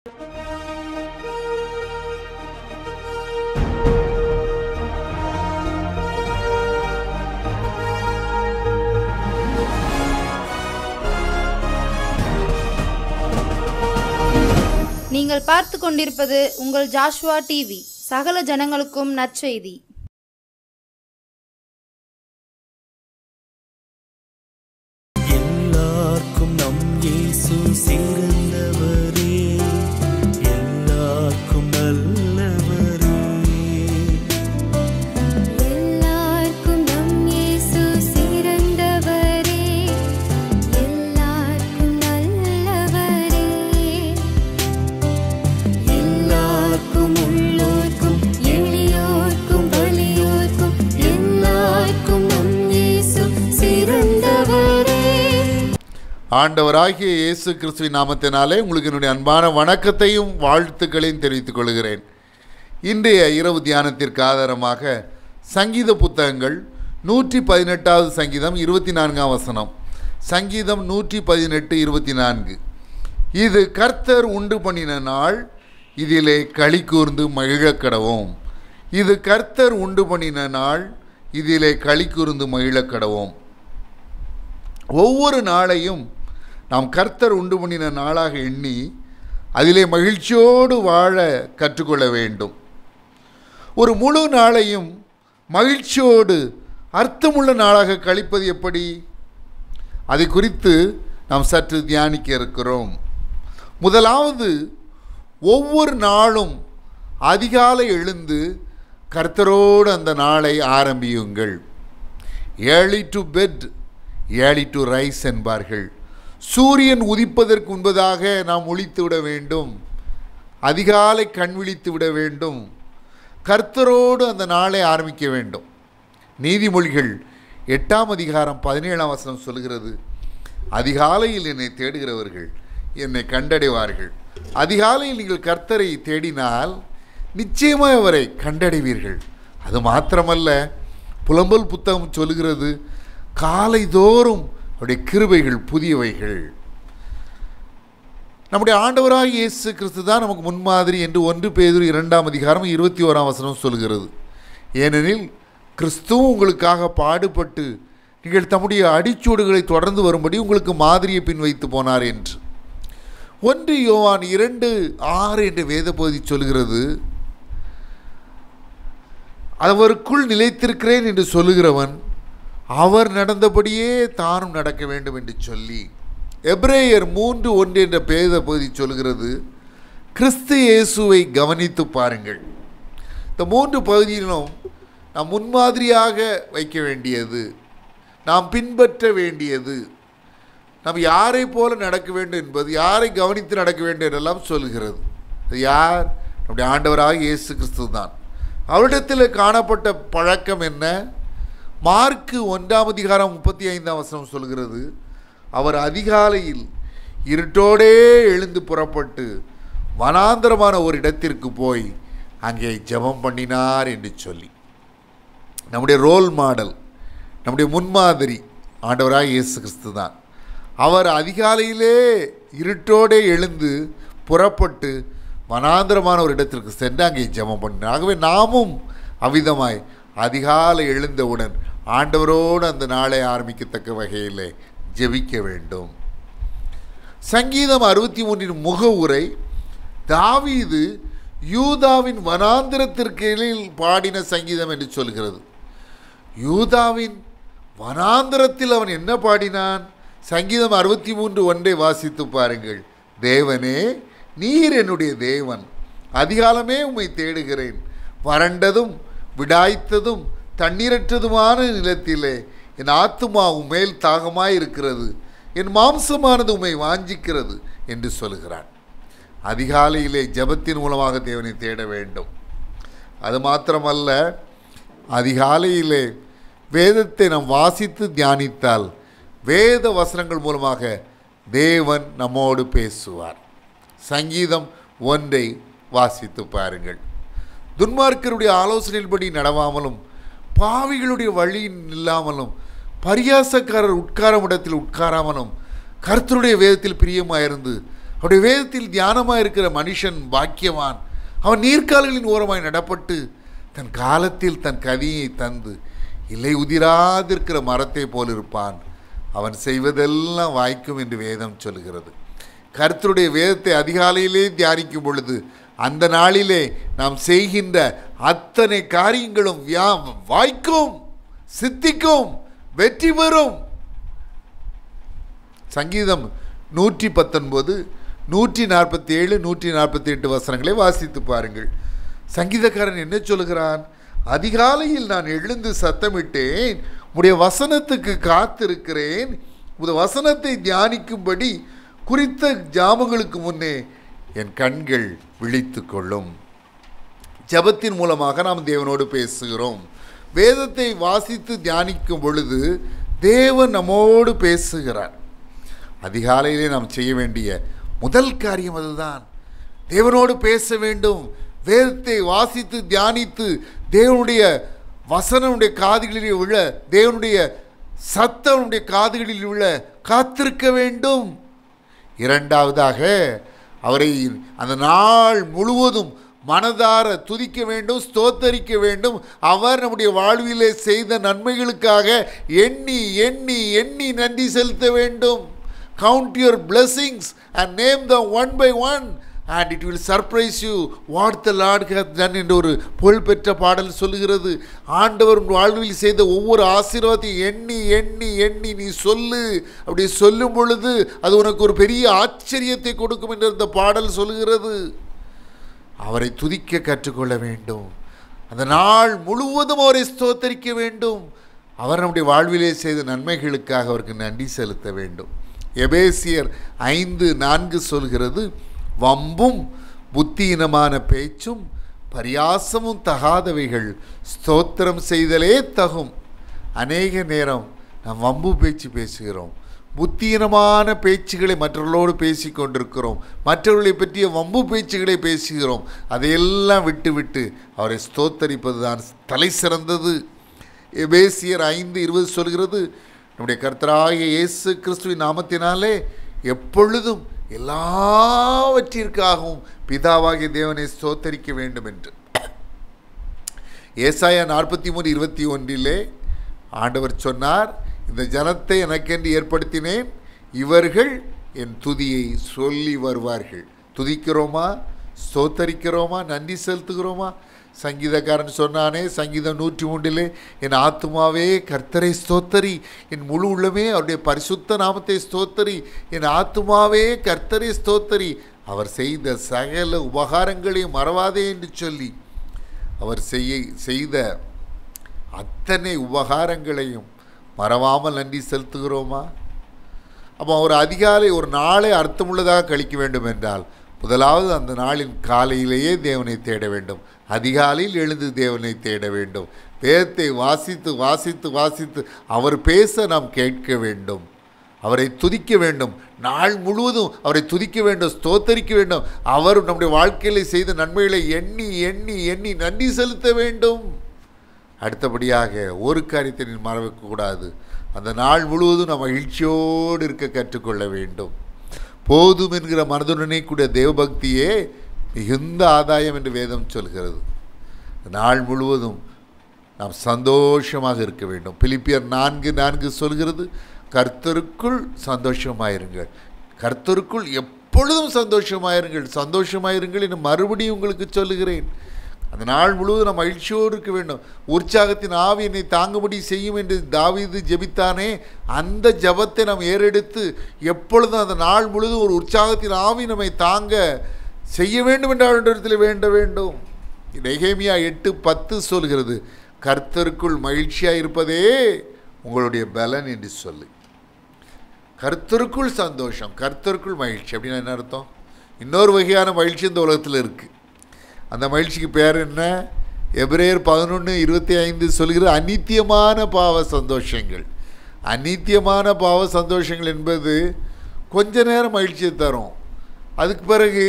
நீங்கள் பார்த்து கொண்டிருப்பது உங்கள் ஜாஷ்வா டிவி. சகல ஜனங்களுக்கும் நற்செய்தி. எல்லாருக்கும் நம் இயேசு சிறந்தவரே, எல்லாருக்கும் நல்லவரே. எல்லாருக்கும் நம் இயேசு சிறந்தவரே, எல்லாருக்கும் நல்லவரே. எல்லாருக்கும் உள்ளோர்க்கும் எளியோர்க்கும் வலியோர்க்கும் எல்லாருக்கும் நம் இயேசு சிறந்தவரே. ஆண்டவராகிய இயேசு கிறிஸ்துவின் நாமத்தினாலே உங்களுக்கு என்னுடைய அன்பான வணக்கத்தையும் வாழ்த்துக்களையும் தெரிவித்துக் கொள்கிறேன். இன்றைய இரவு தியானத்திற்கு ஆதாரமாக சங்கீத புத்தகங்கள் 118வது சங்கீதம் 24ஆம் வசனம், சங்கீதம் 118 24. இது கர்த்தர் உண்டு பண்ணின நாள், இதிலே களி கூர்ந்து மகிழக் கடவோம். இது கர்த்தர் உண்டு பண்ணின நாள், இதிலே களி கூர்ந்து மகிழக் கடவோம். ஒவ்வொரு நாளையும் நாம் கர்த்தர் உண்டு பண்ணின நாளாக எண்ணி அதிலே மகிழ்ச்சியோடு வாழ கற்றுக்கொள்ள வேண்டும். ஒரு முழு நாளையும் மகிழ்ச்சியோடு அர்த்தமுள்ள நாளாக கழிப்பது எப்படி? அதை குறித்து நாம் சற்று தியானிக்க இருக்கிறோம். முதலாவது, ஒவ்வொரு நாளும் அதிகாலை எழுந்து கர்த்தரோடு அந்த நாளை ஆரம்பியுங்கள். Early to bed early to rise என்பார்கள். சூரியன் உதிப்பதற்கு முன்பதாக நாம் ஒழித்து விட வேண்டும், அதிகாலை கண் விழித்து விட வேண்டும், கர்த்தரோடு அந்த நாளை ஆரம்பிக்க வேண்டும். நீதிமொழிகள் 8ஆம் அதிகாரம் 17ஆம் வசனம் சொல்கிறது, அதிகாலையில் என்னை தேடுகிறவர்கள் என்னை கண்டடைவார்கள். அதிகாலையில் நீங்கள் கர்த்தரை தேடினால் நிச்சயமாக அவரை கண்டடைவீர்கள். அது மாத்திரமல்ல, புலம்பல் புத்தகம் சொல்கிறது, காலை தோறும் அவருடைய கிருபைகள் புதியவைகள். நம்முடைய ஆண்டவராகிய இயேசு கிறிஸ்து தான் நமக்கு முன்மாதிரி என்று 1 பேதுரு 2ஆம் அதிகாரம் 21ஆம் வசனம் சொல்கிறது. ஏனெனில் கிறிஸ்துவும் உங்களுக்காக பாடுபட்டு நீங்கள் தம்முடைய அடிச்சூடுகளை தொடர்ந்து வரும்படி உங்களுக்கு மாதிரியை பின் வைத்து போனார் என்று 1 யோவான் 2:6 என்ற வேத பகுதி சொல்கிறது, அவருக்குள் நிலைத்திருக்கிறேன் என்று சொல்லுகிறவன் அவர் நடந்தபடியே தானும் நடக்க வேண்டும் என்று சொல்லி எபிரேயர் 3:1 என்ற வேத பகுதி சொல்கிறது, கிறிஸ்து இயேசுவை கவனித்து பாருங்கள். இந்த 3 பகுதியிலும் நாம் முன்மாதிரியாக வைக்க வேண்டியது, நாம் பின்பற்ற வேண்டியது, நாம் யாரை போல நடக்க வேண்டும் என்பது, யாரை கவனித்து நடக்க வேண்டும் என்றெல்லாம் சொல்கிறது. அது யார்? நம்முடைய ஆண்டவராக இயேசு கிறிஸ்து தான். அவரிடத்தில் காணப்பட்ட பழக்கம் என்ன? மார்க்கு 1ஆம் அதிகாரம் 35ஆம் வசனம் சொல்கிறது, அவர் அதிகாலையில் இருட்டோடே எழுந்து புறப்பட்டு வனாந்தரமான ஒரு இடத்திற்கு போய் அங்கே ஜெபம் பண்ணினார் என்று சொல்லி. நம்முடைய ரோல் மாடல், நம்முடைய முன்மாதிரி ஆண்டவராக இயேசு கிறிஸ்து தான். அவர் அதிகாலையிலே இருட்டோடே எழுந்து புறப்பட்டு வனாந்தரமான ஒரு இடத்திற்கு சென்று அங்கே ஜெபம் பண்ணினார். ஆகவே நாமும் அவ்விதமாய் அதிகாலை எழுந்தவுடன் ஆண்டவரோடு அந்த நாளை ஆரம்பிக்கத்தக்க வகையில் ஜெபிக்க வேண்டும். சங்கீதம் 63 முகவுரை தாவீது யூதாவின் வனாந்திரத்திற்கில் பாடின சங்கீதம் என்று சொல்கிறது. யூதாவின் வனாந்திரத்தில் அவன் என்ன பாடினான்? சங்கீதம் 63:1 வாசித்து பாருங்கள். தேவனே, நீர் என்னுடைய தேவன், அதிகாலமே உம்மை தேடுகிறேன். வறண்டதும் விடாய்த்ததும் தண்ணீரற்றதுமான நிலத்திலே என் ஆத்துமா உம்மேல் தாகமாய் இருக்கிறது, என் மாம்சமானது உம்மை வாஞ்சிக்கிறது என்று சொல்கிறான். அதிகாலையிலே ஜெபத்தின் மூலமாக தேவனை தேட வேண்டும். அது மாத்திரமல்ல, அதிகாலையிலே வேதத்தை நாம் வாசித்து தியானித்தால் வேத வசனங்கள் மூலமாக தேவன் நம்மோடு பேசுவார். சங்கீதம் 1 வாசித்து பாருங்கள். துன்மார்க்கருடைய ஆலோசனையின்படி நடவாமலும் பாவிகளுடைய வழியில் இல்லாமலும் பரியாசக்காரர் உட்காரும் இடத்தில் உட்காராமலும் கர்த்தருடைய வேதத்தில் பிரியமாயிருந்து அவருடைய வேதத்தில் தியானமாக இருக்கிற மனுஷன் பாக்கியவான். அவன் நீர்க்கால்களின் ஓரமாய் நடப்பட்டு தன் காலத்தில் தன் கதியை தந்து இலை உதிராதிருக்கிற மரத்தை போல் இருப்பான். அவன் செய்வதெல்லாம் வாய்க்கும் என்று வேதம் சொல்கிறது. கர்த்தருடைய வேதத்தை அதிகாலையிலே தியானிக்கும் பொழுது அந்த நாளிலே நாம் செய்கின்ற அத்தனை காரியங்களும் வாய்க்கும், சித்திக்கும், வெற்றி பெறும். சங்கீதம் 119, 147, 148 வசனங்களை வாசித்து பாருங்கள். சங்கீதக்காரன் என்ன சொல்கிறான்? அதிகாலையில் நான் எழுந்து சத்தமிட்டேன், உடைய வசனத்துக்கு காத்திருக்கிறேன். உடைய வசனத்தை தியானிக்கும்படி குறித்த ஜாமங்களுக்கு முன்னே என் கண்கள் விழித்து கொள்ளும். ஜெபத்தின் மூலமாக நாம் தேவனோடு பேசுகிறோம். வேதத்தை வாசித்து தியானிக்கும் பொழுது தேவன் நம்மோடு பேசுகிறார். அதிகாலையிலே நாம் செய்ய வேண்டிய முதல் காரியம் அதுதான். தேவனோடு பேச வேண்டும். வேதத்தை வாசித்து தியானித்து தேவனுடைய வசனனுடைய காதுகளில் உள்ள, தேவனுடைய சத்தனுடைய காதுகளில் உள்ள காத்திருக்க வேண்டும். இரண்டாவதாக அவரை அந்த நாள் முழுவதும் மனதார துதிக்க வேண்டும், ஸ்தோத்தரிக்க வேண்டும். அவர் நம்முடைய வாழ்விலே செய்த நன்மைகளுக்காக எண்ணி எண்ணி எண்ணி நன்றி செலுத்த வேண்டும். Count your blessings and name them one by one and it will surprise you what the Lord hath done என்று ஒரு புகழ்பெற்ற பாடல் சொல்லுகிறது. ஆண்டவர் வாழ்வில் செய்த ஒவ்வொரு ஆசீர்வாதத்தையும் எண்ணி எண்ணி எண்ணி நீ சொல்லு. அப்படி சொல்லும் பொழுது அது உனக்கு ஒரு பெரிய ஆச்சரியத்தை கொடுக்கும் என்று அந்த பாடல் சொல்லுகிறது. அவரை துதிக்க கற்றுக்கொள்ள வேண்டும். அந்த நாள் முழுவதும் அவரை ஸ்தோத்தரிக்க வேண்டும். அவர் நம்முடைய வாழ்விலே செய்த நன்மைகளுக்காக அவருக்கு நன்றி செலுத்த வேண்டும். எபேசியர் 5:4 சொல்கிறது, வம்பும் புத்தியினமான பேச்சும் பரியாசமும் தகாதவைகள், ஸ்தோத்திரம் செய்தலே தகும். அநேக நேரம் நாம் வம்பு பேச்சு பேசுகிறோம், புத்தியினமான பேச்சுகளை மற்றவர்களோடு பேசி கொண்டிருக்கிறோம், மற்றவர்களை பற்றிய வம்பு பேச்சுகளை பேசுகிறோம். அதையெல்லாம் விட்டு அவரை ஸ்தோத்தரிப்பது தான் தலை சிறந்தது. எபேசியர் 5:20 சொல்கிறது, நம்முடைய கர்த்தராகிய இயேசு கிறிஸ்துவின் நாமத்தினாலே எப்பொழுதும் எல்லாவற்றிற்காகவும் பிதாவாகிய தேவனை ஸ்தோத்தரிக்க வேண்டும் என்று. ஏசாயா 43:21 ஆண்டவர் சொன்னார், இந்த ஜனத்தை எனக்கென்று ஏற்படுத்தினேன், இவர்கள் என் துதியை சொல்லி வருவார்கள். துதிக்கிறோமா? ஸ்தோத்தரிக்கிறோமா? நன்றி செலுத்துகிறோமா? சங்கீதக்காரன் சொன்னானே, சங்கீதம் 103 என் ஆத்துமாவே கர்த்தரை ஸ்தோத்தரி, என் முழு உள்ளமே அவருடைய பரிசுத்த நாமத்தை ஸ்தோத்தரி, என் ஆத்துமாவே கர்த்தரை ஸ்தோத்தரி, அவர் செய்த சகல உபகாரங்களையும் மறவாதே என்று சொல்லி அவர் செய்த அத்தனை உபகாரங்களையும் மறவாமல் நன்றி செலுத்துகிறோமா? அப்போ ஒரு அதிகாலை ஒரு நாளை அர்த்தமுள்ளதாக கழிக்க வேண்டும் என்றால் முதலாவது அந்த நாளின் காலையிலேயே தேவனை தேட வேண்டும். அதிகாலையில் எழுந்து தேவனை தேட வேண்டும். வேதத்தை வாசித்து வாசித்து வாசித்து அவர் பேச நாம் கேட்க வேண்டும். அவரை துதிக்க வேண்டும். நாள் முழுவதும் அவரை துதிக்க வேண்டும், ஸ்தோத்தரிக்க வேண்டும். அவர் நம்முடைய வாழ்க்கையில் செய்த நன்மைகளை எண்ணி எண்ணி எண்ணி நன்றி செலுத்த வேண்டும். அடுத்தபடியாக ஒரு காரியத்தை நீ மறக்கக்கூடாது, அந்த நாள் முழுவதும் நாம் மகிழ்ச்சியோடு இருக்க கற்றுக்கொள்ள வேண்டும். போதும் என்கிற மனதுடனே கூட தேவபக்தியே மிகுந்த ஆதாயம் என்று வேதம் சொல்கிறது. நாள் முழுவதும் நாம் சந்தோஷமாக இருக்க வேண்டும். பிலிப்பியர் 4:4 சொல்கிறது, கர்த்தருக்குள் சந்தோஷமாயிருங்கள். கர்த்தருக்குள் எப்பொழுதும் சந்தோஷமாயிருங்கள். சந்தோஷமாயிருங்கள் என்று மறுபடியும் உங்களுக்கு சொல்லுகிறேன். அந்த நாள் முழுவதும் நாம் மகிழ்ச்சியோடு இருக்க வேண்டும். உற்சாகத்தின் ஆவி என்னை தாங்கும்படி செய்யும் என்று தாவீது ஜெபித்தானே, அந்த ஜெபத்தை நாம் ஏறெடுத்து எப்பொழுதும் அந்த நாள் முழுவதும் ஒரு உற்சாகத்தின் ஆவி நம்மை தாங்க செய்ய வேண்டும் என்ற இடத்தில் வேண்ட வேண்டும். நெகேமியா 8:10 சொல்கிறது, கர்த்தருக்குள் மகிழ்ச்சியாக இருப்பதே உங்களுடைய பலன் என்று சொல்லி. கர்த்தருக்குள் சந்தோஷம், கர்த்தருக்குள் மகிழ்ச்சி அப்படின்னா என்ன அர்த்தம்? இன்னொரு வகையான மகிழ்ச்சி இந்த உலகத்தில் இருக்குது. அந்த மகிழ்ச்சிக்கு பேர் என்ன? எபிரேயர் 11:25 சொல்கிறது, அநித்தியமான பாவ சந்தோஷங்கள். அநித்தியமான பாவ சந்தோஷங்கள் என்பது கொஞ்ச நேரம் மகிழ்ச்சியை தரும், அதுக்கு பிறகு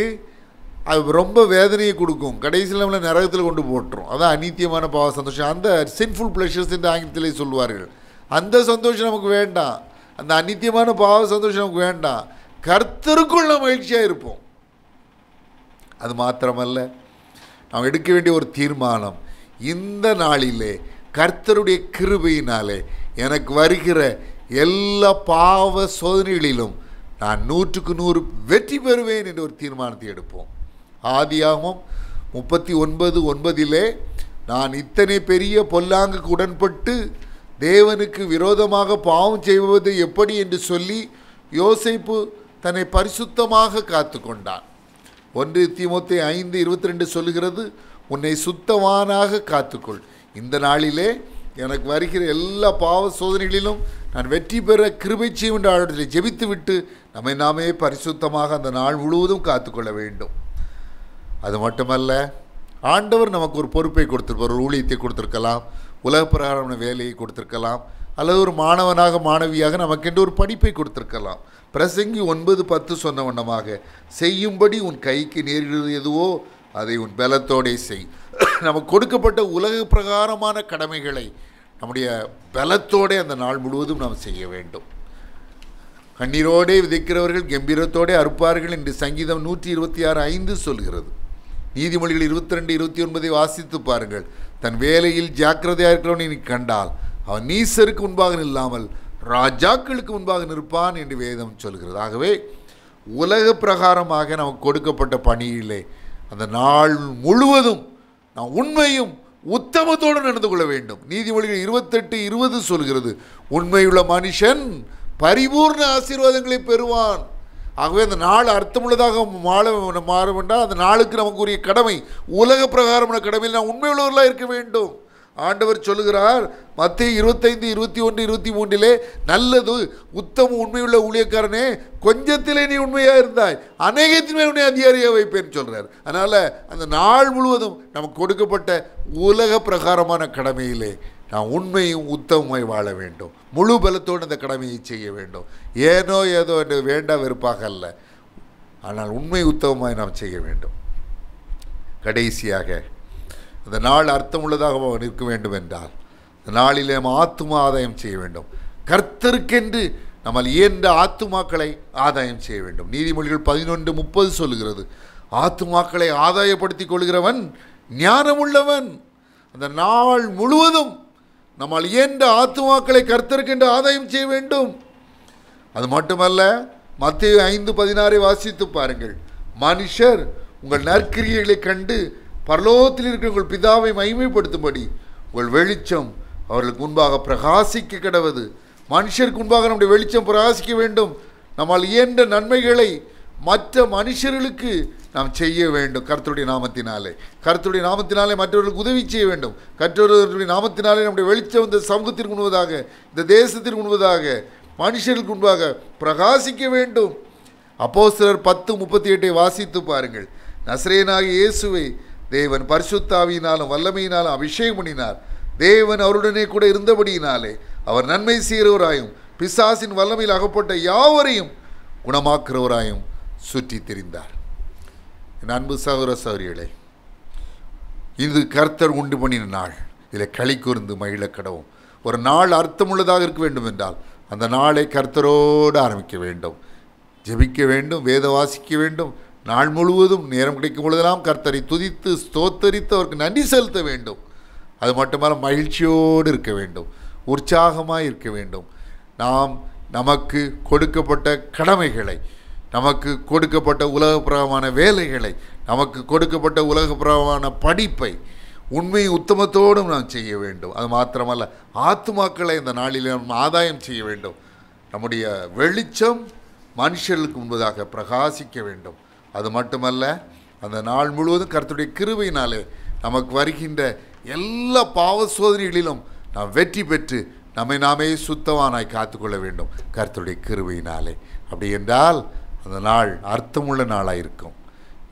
அது ரொம்ப வேதனையை கொடுக்கும், கடைசியில் நம்மளை நரகத்தில் கொண்டு போட்டுரும். அதான் அநித்தியமான பாவ சந்தோஷம். அந்த சின்ஃபுல் ப்ளஷர்ஸ் என்று ஆங்கிலத்திலே சொல்வார்கள். அந்த சந்தோஷம் நமக்கு வேண்டாம். அந்த அநித்தியமான பாவ சந்தோஷம் நமக்கு வேண்டாம். கர்த்தருக்குள்ள மகிழ்ச்சியாக இருப்போம். அது மாத்திரமல்ல, நாம் எடுக்க வேண்டிய ஒரு தீர்மானம், இந்த நாளிலே கர்த்தருடைய கிருபையினாலே எனக்கு வருகிற எல்லா பாவ சோதனைகளிலும் நான் 100% வெற்றி பெறுவேன் என்ற ஒரு தீர்மானத்தை எடுப்போம். ஆதியாகமம் 39:9 நான் இத்தனை பெரிய பொல்லாங்குக்கு உடன்பட்டு தேவனுக்கு விரோதமாக பாவம் செய்வது எப்படி என்று சொல்லி யோசேப்பு தன்னை பரிசுத்தமாக காத்து கொண்டான். 1 தீமோத்தேயு 5:22 சொல்லுகிறது, உன்னை சுத்தவானாக காத்துக்கொள். இந்த நாளிலே எனக்கு வருகிற எல்லா பாவ சோதனைகளிலும் நான் வெற்றி பெற கிருபை செய்யும் என்ற ஆழத்தில் ஜெபித்து விட்டு நம்மை நாமே பரிசுத்தமாக அந்த நாள் முழுவதும் காத்துக்கொள்ள வேண்டும். அது மட்டுமல்ல, ஆண்டவர் நமக்கு ஒரு பொறுப்பை கொடுத்திருப்பார். ஒரு ஊழியத்தை கொடுத்திருக்கலாம், உலக பிரகாரமான வேலையை கொடுத்திருக்கலாம், அல்லது ஒரு மாணவனாக மாணவியாக நமக்கென்று ஒரு படிப்பை கொடுத்திருக்கலாம். பிரசங்கி 9:10 சொன்ன வண்ணமாக, செய்யும்படி உன் கைக்கு நேரிடுவது எதுவோ அதை உன் பலத்தோடே செய். நமக்கு கொடுக்கப்பட்ட உலக பிரகாரமான கடமைகளை நம்முடைய பலத்தோடே அந்த நாள் முழுவதும் நாம் செய்ய வேண்டும். கண்ணீரோடே விதைக்கிறவர்கள் கம்பீரத்தோடே அறுப்பார்கள் என்று சங்கீதம் 126:5 சொல்கிறது. நீதிமொழிகள் 22:29 வாசித்து பாருங்கள். தன் வேலையில் ஜாக்கிரதையாக இருக்கிறவனை நீ கண்டால் அவன் நீசருக்கு முன்பாக நில்லாமல் ராஜாக்களுக்கு முன்பாக நிற்பான் என்று வேதம் சொல்கிறது. ஆகவே உலக பிரகாரமாக நமக்கு கொடுக்கப்பட்ட பணியிலே அந்த நாள் முழுவதும் நாம் உண்மையும் உத்தமத்தோடு நடந்து கொள்ள வேண்டும். நீதிமொழிகள் 28:20 சொல்கிறது, உண்மையுள்ள மனுஷன் பரிபூர்ண ஆசீர்வாதங்களை பெறுவான். ஆகவே அந்த நாள் அர்த்தமுள்ளதாக மாற வேண்டாம். அந்த நாளுக்கு நமக்குரிய கடமை, உலக பிரகாரமான கடமையில் நாம் உண்மையுள்ளவர்களாக இருக்க வேண்டும். ஆண்டவர் சொல்லுகிறார் மத்தேயு 25:21-23 நல்லது உத்தம உண்மையுள்ள ஊழியக்காரனே, கொஞ்சத்திலே நீ உண்மையாக இருந்தாய், அநேகத்திலே உன்னை அதிகாரியாக வைப்பேன்னு சொல்கிறார். அதனால் அந்த நாள் முழுவதும் நமக்கு கொடுக்கப்பட்ட உலக பிரகாரமான கடமையிலே நாம் உண்மையும் உத்தமமாய் வாழ வேண்டும். முழு பலத்தோடு அந்த கடமையை செய்ய வேண்டும். ஏனோ ஏதோ என்று வேண்டா வெறுப்பாக அல்ல, ஆனால் உண்மை உத்தமமாய் நாம் செய்ய வேண்டும். கடைசியாக அந்த நாள் அர்த்தமுள்ளதாக நிற்க வேண்டும் என்றால் அந்த நாளிலே நாம் ஆத்துமா ஆதாயம் செய்ய வேண்டும். கர்த்தருக்கென்று நம்ம இயன்ற ஆத்துமாக்களை ஆதாயம் செய்ய வேண்டும். நீதிமொழிகள் 11:30 சொல்லுகிறது, ஆத்துமாக்களை ஆதாயப்படுத்திக் கொள்கிறவன் ஞானமுள்ளவன். அந்த நாள் முழுவதும் நம்மால் இயன்ற ஆத்துமாக்களை கர்த்தருக்கென்று ஆதாயம் செய்ய வேண்டும். அது மட்டுமல்ல, மத்தேயு 5:16 வாசித்து பாருங்கள். மனுஷர் உங்கள் நற்கிரியைகளை கண்டு பரலோகத்தில் இருக்கிற உங்கள் பிதாவை மகிமைப்படுத்தும்படி உங்கள் வெளிச்சம் அவர்களுக்கு முன்பாக பிரகாசிக்க கடவது. மனுஷருக்கு முன்பாக நம்முடைய வெளிச்சம் பிரகாசிக்க வேண்டும். நம்மால் இயன்ற நன்மைகளை மற்ற மனுஷர்களுக்கு நாம் செய்ய வேண்டும். கர்த்தருடைய நாமத்தினாலே மற்றவர்களுக்கு உதவி செய்ய வேண்டும். கர்த்தருடைய நாமத்தினாலே நம்முடைய வெளிச்சம் இந்த சமூகத்திற்கு முன்பதாக, இந்த தேசத்திற்கு முன்பதாக, மனுஷர்களுக்கு முன்பாக பிரகாசிக்க வேண்டும். அப்போஸ்தலர் 10:38 வாசித்து பாருங்கள். நசரேயனாகிய இயேசுவை தேவன் பரிசுத்த ஆவியினாலும் வல்லமையினாலும் அபிஷேகம் பண்ணினார். தேவன் அவருடனே கூட இருந்தபடியினாலே அவர் நன்மை செய்கிறவராயும் பிசாசின் வல்லமையில் அகப்பட்ட யாவரையும் குணமாக்குறவராயும் சுற்றி திரிந்தார். என் அன்பு சகோதர சகோதரிகளே, இது கர்த்தர் உண்டு பண்ணின நாள். இதில் களி கூர்ந்து மகிழ கடவும். ஒரு நாள் அர்த்தமுள்ளதாக இருக்க வேண்டும் என்றால் அந்த நாளை கர்த்தரோடு ஆரம்பிக்க வேண்டும், ஜெபிக்க வேண்டும், வேத வாசிக்க வேண்டும். நாள் முழுவதும் நேரம் கிடைக்கும் பொழுதெல்லாம் கர்த்தரை துதித்து ஸ்தோத்தரித்து அவருக்கு நன்றி செலுத்த வேண்டும். அது மட்டுமல்ல, மகிழ்ச்சியோடு இருக்க வேண்டும், உற்சாகமாக இருக்க வேண்டும். நாம் நமக்கு கொடுக்கப்பட்ட கடமைகளை, நமக்கு கொடுக்கப்பட்ட உலகப்பிரகமான வேலைகளை, நமக்கு கொடுக்கப்பட்ட உலகப்பிரகமான படிப்பை உண்மை உத்தமத்தோடும் நாம் செய்ய வேண்டும். அது மாத்திரமல்ல, ஆத்துமாக்களை இந்த நாளில் நாம் ஆதாயம் செய்ய வேண்டும். நம்முடைய வெளிச்சம் மனுஷர்களுக்கு முன்பதாக பிரகாசிக்க வேண்டும். அது மட்டுமல்ல, அந்த நாள் முழுவதும் கர்த்தருடைய கிருபையினாலே நமக்கு வருகின்ற எல்லா பாவ சோதனைகளிலும் நாம் வெற்றி பெற்று நம்மை நாமே சுத்தவானாய் காத்துக்கொள்ள வேண்டும் கர்த்தருடைய கிருபையினாலே. அப்படி என்றால் அந்த நாள் அர்த்தமுள்ள நாளாக இருக்கும்.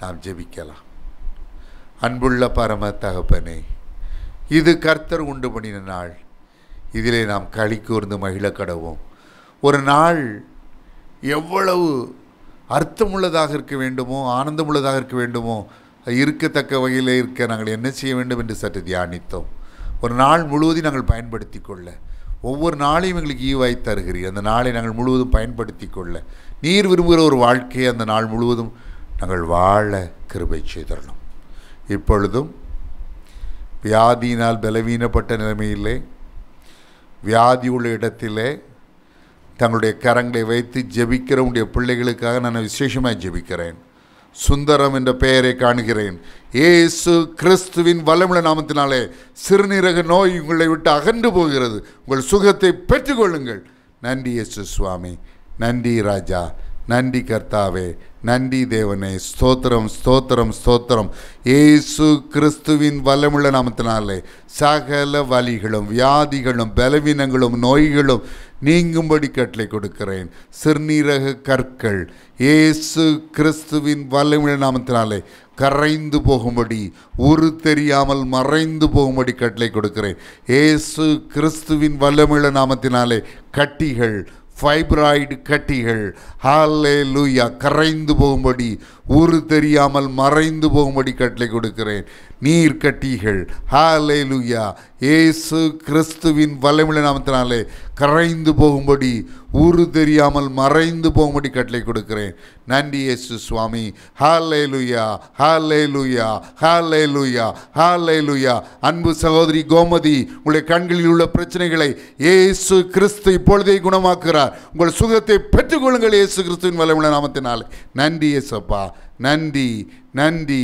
நாம் ஜெபிக்கலாம். அன்புள்ள பரம தகப்பனே, இது கர்த்தர் உண்டு பண்ணின நாள். இதிலே நாம் களி கூர்ந்து மகிழ கடவோம். ஒரு நாள் எவ்வளவு அர்த்தமுள்ளதாக இருக்க வேண்டுமோ, ஆனந்தமுள்ளதாக இருக்க வேண்டுமோ, இருக்கத்தக்க வகையில் இருக்க நாங்கள் என்ன செய்ய வேண்டும் என்று சற்று தியானித்தோம். ஒரு நாள் முழுவதும் நாங்கள் பயன்படுத்தி கொள்ள ஒவ்வொரு நாளையும் எங்களுக்கு ஈவாய் தருகிறீர். அந்த நாளை நாங்கள் முழுவதும் பயன்படுத்தி கொள்ள நீர் விரும்புகிற ஒரு வாழ்க்கையை அந்த நாள் முழுவதும் நாங்கள் வாழ கிருபை செய்தரணும். இப்பொழுதும் வியாதியினால் பலவீனப்பட்ட நிலைமையிலே, வியாதி உள்ள இடத்திலே தங்களுடைய கரங்களை வைத்து ஜெபிக்கிற உடைய பிள்ளைகளுக்காக நான் விசேஷமாக ஜெபிக்கிறேன். சுந்தரம் என்ற பெயரை காணுகிறேன். இயேசு கிறிஸ்துவின் வல்லமுள்ள நாமத்தினாலே சிறுநீரக நோய் உங்களை விட்டு அகன்று போகிறது. உங்கள் சுகத்தை பெற்றுக்கொள்ளுங்கள். நன்றி இயேசு சுவாமி, நன்றி ராஜா, நன்றி கர்த்தாவே, நன்றி தேவனே. ஸ்தோத்திரம் ஸ்தோத்திரம் ஸ்தோத்திரம். இயேசு கிறிஸ்துவின் வல்லமுள்ள நாமத்தினாலே சகல வலிகளும் வியாதிகளும் பலவீனங்களும் நோய்களும் நீங்கும்படி கட்டளை கொடுக்கிறேன். சிறுநீரக கற்கள் இயேசு கிறிஸ்துவின் வல்லமுள்ள நாமத்தினாலே கரைந்து போகும்படி, உரு தெரியாமல் மறைந்து போகும்படி கட்டளை கொடுக்கிறேன். இயேசு கிறிஸ்துவின் வல்லமுள்ள நாமத்தினாலே கட்டிகள், ஃபைப்ராய்டு கட்டிகள் ஹல்லேலூயா கரைந்து போகும்படி, ஊறு தெரியாமல் மறைந்து போகும்படி கட்டளை கொடுக்கிறேன். நீர் கட்டிகள் ஹல்லேலூயா இயேசு கிறிஸ்துவின் வல்லமுள்ள நாமத்தினாலே கரைந்து போகும்படி, ஊறு தெரியாமல் மறைந்து போகும்படி கட்டளை கொடுக்கிறேன். நன்றி இயேசு சுவாமி. ஹல்லேலூயா ஹல்லேலூயா ஹல்லேலூயா ஹல்லேலூயா. அன்பு சகோதரி கோமதி, உங்களுடைய கண்களில் உள்ள பிரச்சனைகளை இயேசு கிறிஸ்து இப்பொழுதே குணமாக்குகிறார். உங்கள் சுகத்தை பெற்றுக்கொள்ளுங்கள் இயேசு கிறிஸ்துவின் வல்லமுள்ள நாமத்தினாலே. நன்றி இயேசப்பா, நன்றி நன்றி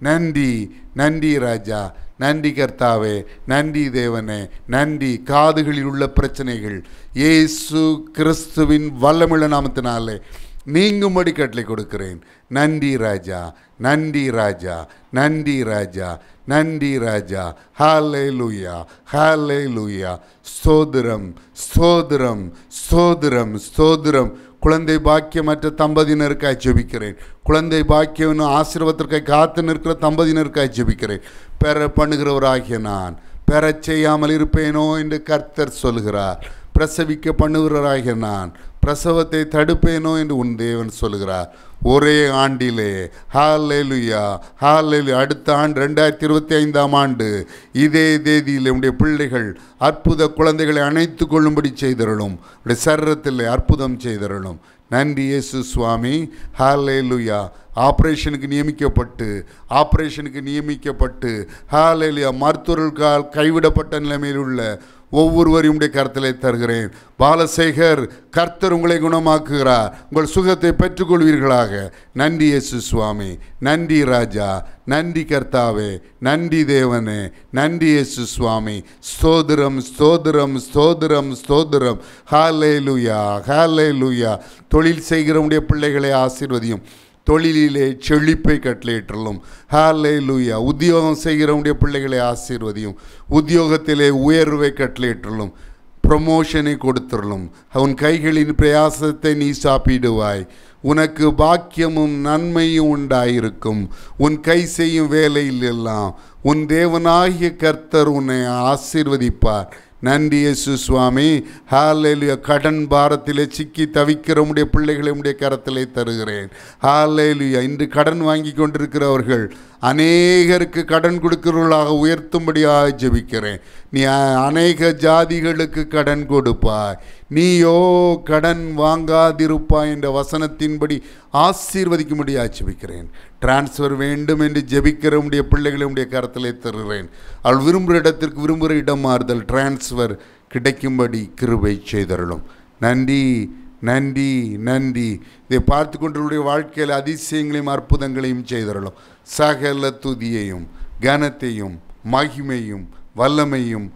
நன்றி நன்றி ராஜா, நன்றி கர்த்தாவே, நன்றி தேவனே, நன்றி. காதுகளில் உள்ள பிரச்சனைகள் இயேசு கிறிஸ்துவின் வல்லமுள்ள நாமத்தினாலே நீங்கும்படி கட்டளை கொடுக்கிறேன். நன்றி ராஜா, நன்றி ராஜா, நன்றி ராஜா, நன்றி ராஜா. ஹல்லேலூயா ஹல்லேலூயா. ஸ்தோத்திரம் ஸ்தோத்திரம் ஸ்தோத்திரம் ஸ்தோத்திரம். குழந்தை பாக்கியமற்ற தம்பதியினருக்காய் ஜெபிக்கிறேன். குழந்தை பாக்கியம் ஆசீர்வாதத்திற்காய் காத்து நிற்கிற தம்பதியினருக்காய் ஜெபிக்கிறேன். பெற பண்ணுகிறவராகிய நான் பெறச் செய்யாமல் இருப்பேனோ என்று கர்த்தர் சொல்கிறார். பிரசவிக்க பண்ணுகிறவராகிய நான் பிரசவத்தை தடுப்பேனோ என்று உன் தேவன் சொல்கிறார். ஒரே ஆண்டிலே ஹல்லேலூயா ஹல்லேலூயா. அடுத்த ஆண்டு 2025ஆம் ஆண்டு இதே தேதியில் உடைய பிள்ளைகள் அற்புத குழந்தைகளை அணைத்து கொள்ளும்படி செய்தருளும். உடைய சரீரத்தில் அற்புதம் செய்தருளும். நன்றி இயேசு சுவாமி. ஹல்லேலூயா. ஆப்ரேஷனுக்கு நியமிக்கப்பட்டு ஹல்லேலூயா மருத்துவர்களால் கைவிடப்பட்ட நிலைமையில் உள்ள ஒவ்வொருவரையும் உடைய கருத்திலே தருகிறேன். பாலசேகர், கர்த்தர் உங்களை குணமாக்குகிறார். உங்கள் சுகத்தை பெற்றுக்கொள்வீர்களாக. நன்றி இயேசு சுவாமி, நன்றி ராஜா, நன்றி கர்த்தாவே, நன்றி தேவனே, நன்றி இயேசு சுவாமி. ஸ்தோத்திரம் ஸ்தோத்திரம் ஸ்தோத்திரம் ஸ்தோத்திரம். ஹல்லேலூயா ஹல்லேலூயா. தொழில் செய்கிற உடைய பிள்ளைகளை ஆசீர்வதியும். தொழிலிலே செழிப்பை கட்டளையிட்டுள்ளும். ஹல்லேலூயா. உத்தியோகம் செய்கிறவனுடைய பிள்ளைகளை ஆசீர்வதியும். உத்தியோகத்திலே உயர்வை கட்டளையிட்டுள்ளும். ப்ரமோஷனை கொடுத்துள்ளும். உன் கைகளின் பிரயாசத்தை நீ சாப்பிடுவாய். உனக்கு பாக்கியமும் நன்மையும் உண்டாயிருக்கும். உன் கை செய்யும் வேலையில் எல்லாம் உன் தேவனாகிய கர்த்தர் உன்னை ஆசீர்வதிப்பார். நன்றி இயேசு சுவாமி. ஹல்லேலூயா. கடன் பாரத்திலே சிக்கி தவிக்கிற உடைய பிள்ளைகளை உடைய கரத்திலே தருகிறேன். ஹல்லேலூயா. இன்று கடன் வாங்கி கொண்டிருக்கிறவர்கள் அநேகருக்கு கடன் கொடுக்கிறவர்களாக உயர்த்தும்படியாக ஜெபிக்கிறேன். நீ அநேக ஜாதிகளுக்கு கடன் கொடுப்பாய், நீயோ கடன் வாங்காதிருப்பாய் என்ற வசனத்தின்படி ஆசீர்வதிக்கும்படியாக ஜெபிக்கிறேன். டிரான்ஸ்ஃபர் வேண்டும் என்று ஜெபிக்கிற உடைய பிள்ளைகளை உடைய கரத்திலே தருகிறேன். அவள் விரும்புகிற இடத்திற்கு விரும்புகிற இடம் மாறுதல் டிரான்ஸ்ஃபர் கிடைக்கும்படி கிருபை செய்தருளும். நன்றி நன்றி நன்றி. இதை பார்த்து கொண்டவருடைய வாழ்க்கையில் அதிசயங்களையும் அற்புதங்களையும் செய்தருளும். சகல துதியையும் கனத்தையும் மகிமையும் வல்லமையும்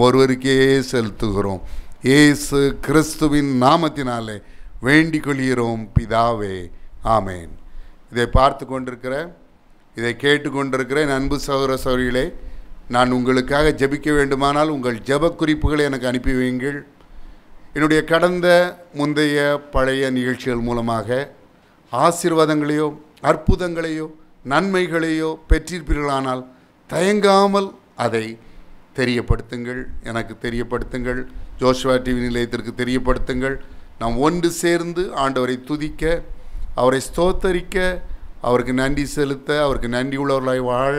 ஒருவருக்கே செலுத்துகிறோம். இயேசு கிறிஸ்துவின் நாமத்தினாலே வேண்டிக் கொள்கிறோம் பிதாவே, ஆமேன். இதை பார்த்து கொண்டிருக்கிற, இதை கேட்டுக்கொண்டிருக்கிற அன்பு சகோதர சகோதரிகளே, நான் உங்களுக்காக ஜெபிக்க வேண்டுமானால் உங்கள் ஜெப குறிப்புகளை எனக்கு அனுப்பி வையுங்கள். என்னுடைய கடந்த முந்தைய பழைய நிகழ்ச்சிகள் மூலமாக ஆசீர்வாதங்களையோ அற்புதங்களையோ நன்மைகளையோ பெற்றிருப்பீர்களானால் தயங்காமல் அதை தெரியப்படுத்துங்கள், எனக்கு தெரியப்படுத்துங்கள், ஜோஷுவா டிவி நிலையத்திற்கு தெரியப்படுத்துங்கள். நாம் ஒன்று சேர்ந்து ஆண்டவரை துதிக்க, அவரை ஸ்தோத்தரிக்க, அவருக்கு நன்றி செலுத்த, அவருக்கு நன்றி உள்ளவர்களாய் வாழ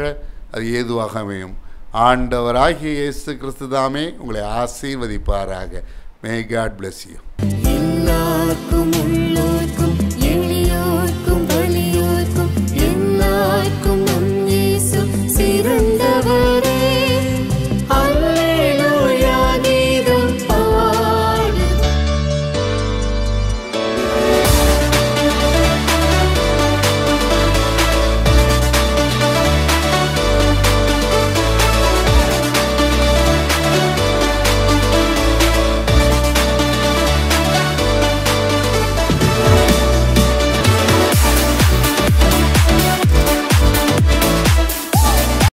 அது ஏதுவாக அமையும். ஆண்டவராகிய இயேசு கிறிஸ்து தாமே உங்களை ஆசீர்வதிப்பாராக. May God bless you. எல்லாருக்கும் உள்ளோர்க்கும்